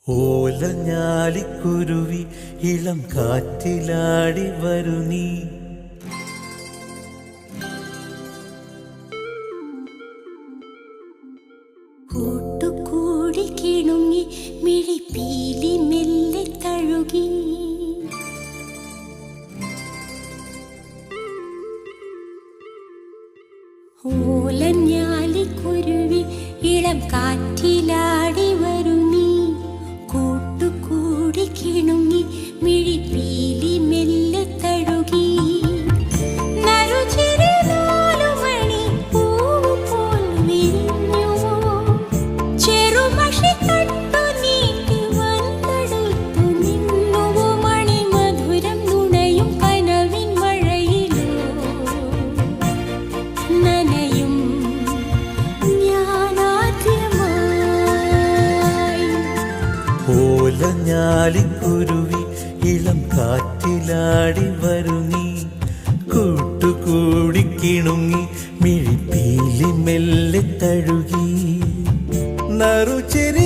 ഓലഞ്ഞാലിക്കുരുവി ഇളം കാറ്റിലാടി വരു നീ. കൂട്ടുകൂടി കിണുങ്ങി മിഴിപ്പീലി മെല്ലെ തഴുകി. ഓലഞ്ഞാലിക്കുരുവി ഇളം കാറ്റിലാടി വരു നീ. കൂട്ടുകൂടി കിണുങ്ങി മിഴിപ്പീലി മെല്ലെ തഴുകി. ഓലഞ്ഞാലിക്കുരുവി ഇളം കാറ്റിലാടി വരു നീ. കൂട്ടുകൂടി കിണുങ്ങി മിഴിപ്പീലി മെല്ലെ തഴുകി. നറുചെരി